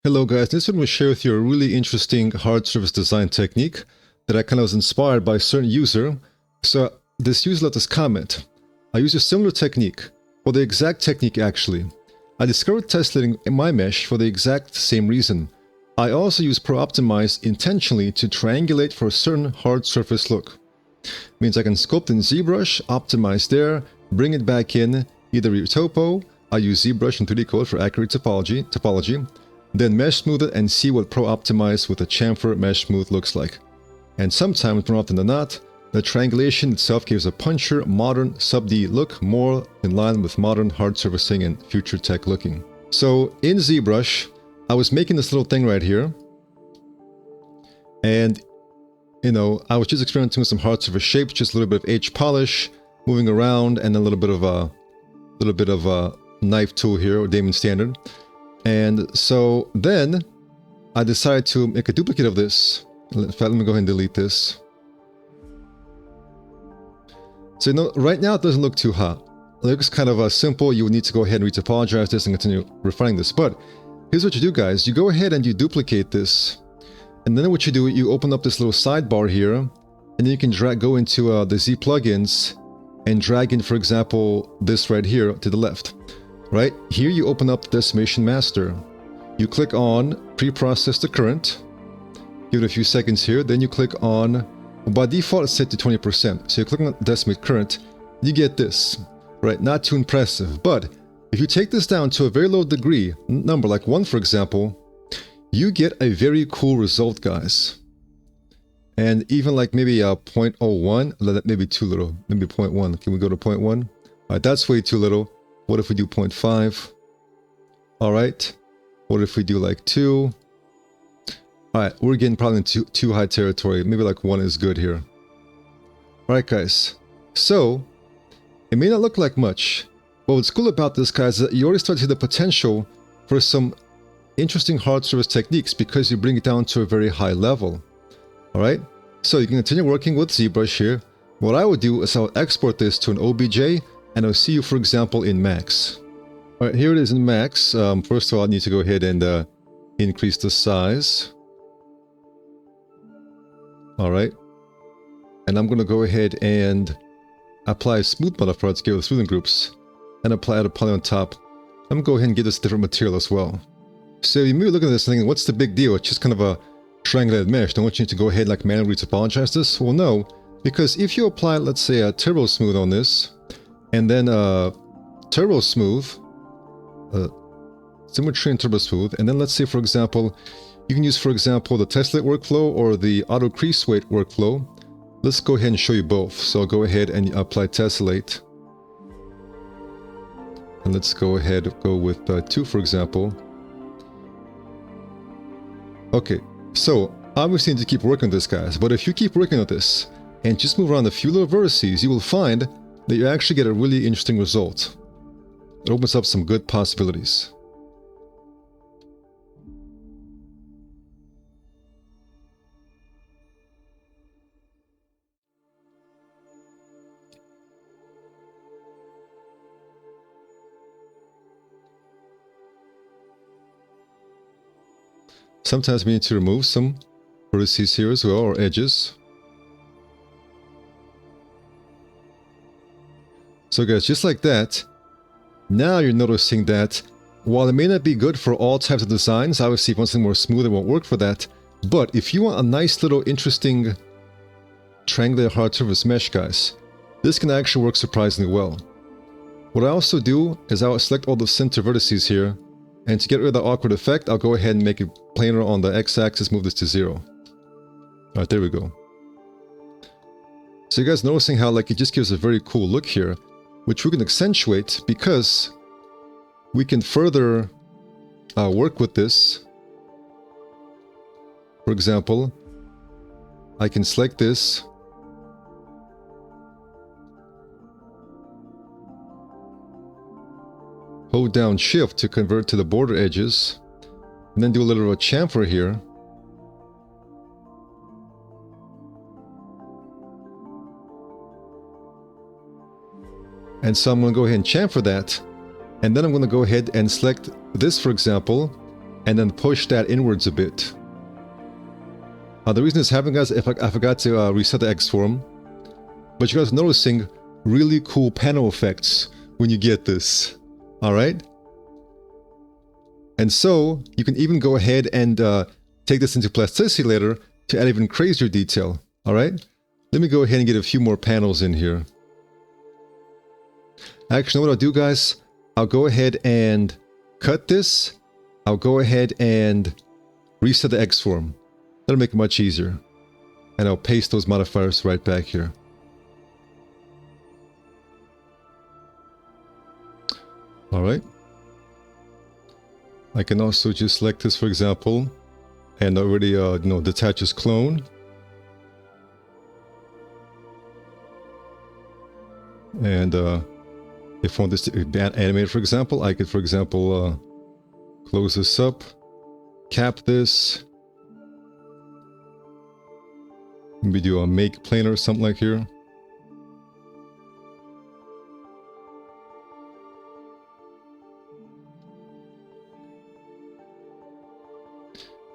Hello guys, this one will share with you a really interesting hard surface design technique that I kind of was inspired by a certain user. So this user left this comment. I use a similar technique, or the exact technique actually. I discovered tessellating my mesh for the exact same reason. I also use Pro Optimize intentionally to triangulate for a certain hard surface look. Means I can sculpt in ZBrush, optimize there, bring it back in, either retopo, I use ZBrush and 3D Code for accurate topology, then mesh smooth it and see what Pro Optimize with a chamfer mesh smooth looks like. And sometimes, more often than not, the triangulation itself gives a puncher, modern, sub-D look more in line with modern hard surfacing and future tech looking. So in ZBrush, I was making this little thing right here. And, I was just experimenting with some hard surface shapes, just a little bit of H polish, moving around, and a little bit of a knife tool here, or Damon Standard. And so then I decided to make a duplicate of this. In fact, let me go ahead and delete this. So right now it doesn't look too hot. It looks kind of simple. You would need to go ahead and retopologize this and continue refining this. But here's what you do, guys. You go ahead and you duplicate this. And then what you do, you open up this little sidebar here. And then you can go into the Z plugins and drag in, for example, this right here to the left. Right here, you open up the decimation master. You click on pre-process the current. Give it a few seconds here. Then you click on, by default, it's set to 20%. So you click on decimate current. You get this, right? Not too impressive. But if you take this down to a very low degree, number like 1, for example, you get a very cool result, guys. And even like maybe a 0.01, maybe too little. Maybe 0.1. Can we go to 0.1? All right, that's way too little. What if we do 0.5? All right. What if we do like 2? All right, we're getting probably into too high territory. Maybe like 1 is good here. All right, guys. So it may not look like much, but what's cool about this, guys, is that you already start to see the potential for some interesting hard surface techniques because you bring it down to a very high level. All right. So you can continue working with ZBrush here. What I would do is I would export this to an OBJ. And I'll see you, for example, in Max. All right, here it is in Max. First of all, I need to go ahead and increase the size. All right. And I'm going to go ahead and apply a smooth modifier to give the smoothing groups. And apply a poly on top. I'm going to go ahead and give this a different material as well. So you may be looking at this thinking, what's the big deal? It's just kind of a triangulated mesh. Don't want you to go ahead and like manually topologize this? Well, no. Because if you apply, let's say, a turbo smooth on this, and then turbo smooth, symmetry and turbo smooth, and then let's say, for example, you can use, for example, the tessellate workflow or the auto crease weight workflow. Let's go ahead and show you both. So I'll go ahead and apply tessellate. And let's go ahead and go with 2, for example. Okay, so obviously you need to keep working on this, guys. But if you keep working on this and just move around a few little vertices, you will find that you actually get a really interesting result. It opens up some good possibilities. Sometimes we need to remove some vertices here as well, or edges. So guys, just like that, now you're noticing that while it may not be good for all types of designs, obviously if you want something more smooth, it won't work for that. But if you want a nice little interesting triangular hard surface mesh, guys, this can actually work surprisingly well. What I also do is I'll select all the center vertices here, and to get rid of the awkward effect, I'll go ahead and make it planar on the x-axis, move this to 0. Alright, there we go. So you guys noticing how like it just gives a very cool look here, which we can accentuate because we can further work with this. For example, I can select this, hold down shift to convert to the border edges, and then do a little bit of a chamfer here. And so I'm going to go ahead and chamfer that. And then I'm going to go ahead and select this, for example, and then push that inwards a bit. The reason it's happening, guys, if I forgot to reset the X form, but you guys are noticing really cool panel effects when you get this. All right? And so you can even go ahead and take this into plasticity later to add even crazier detail. All right? Let me go ahead and get a few more panels in here. Actually, what I'll do, guys, I'll go ahead and cut this. I'll go ahead and reset the X form. That'll make it much easier. And I'll paste those modifiers right back here. All right. I can also just select this, for example, and already, detach this clone. And if I want this to be animated, for example, I could, for example, close this up, cap this, maybe do a make planar or something like here.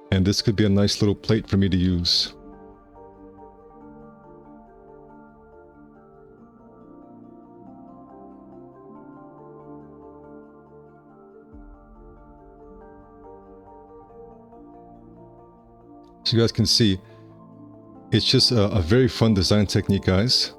And this could be a nice little plate for me to use. So you guys can see, it's just a very fun design technique, guys.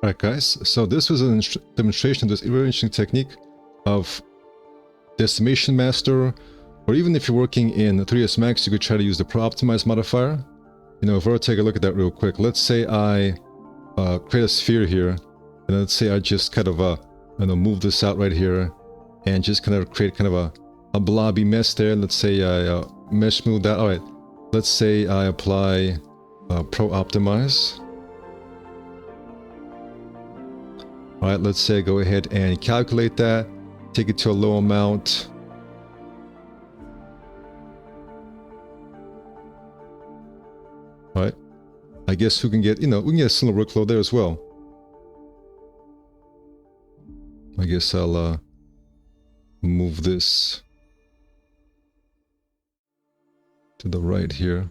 Alright guys, so this was a demonstration of this very interesting technique of decimation master, or even if you're working in 3ds Max, you could try to use the Pro Optimize modifier. You know, if I were to take a look at that real quick, let's say I create a sphere here, and let's say I just kind of move this out right here, and just kind of create kind of a blobby mess there. Let's say I mesh smooth that. All right, let's say I apply Pro Optimize. All right, let's say go ahead and calculate that, take it to a low amount. All right, I guess we can get, we can get a similar workflow there as well. I guess I'll move this to the right here.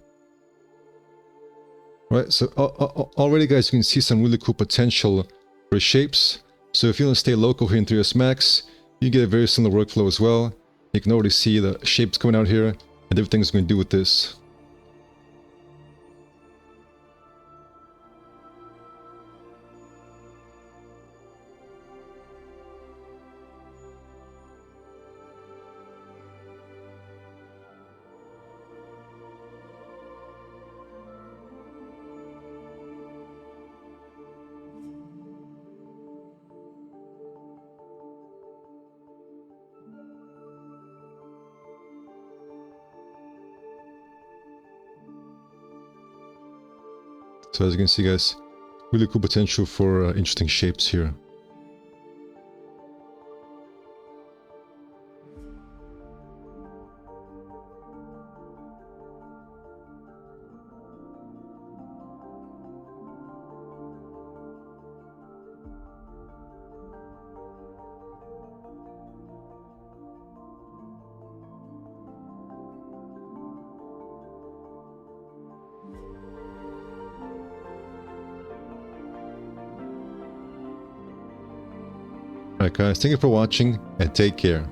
All right, so already guys, you can see some really cool potential for shapes. So if you want to stay local here in 3ds Max, you get a very similar workflow as well. You can already see the shapes coming out here and everything's going to do with this. So as you can see guys, really cool potential for interesting shapes here. Alright guys, thank you for watching and take care.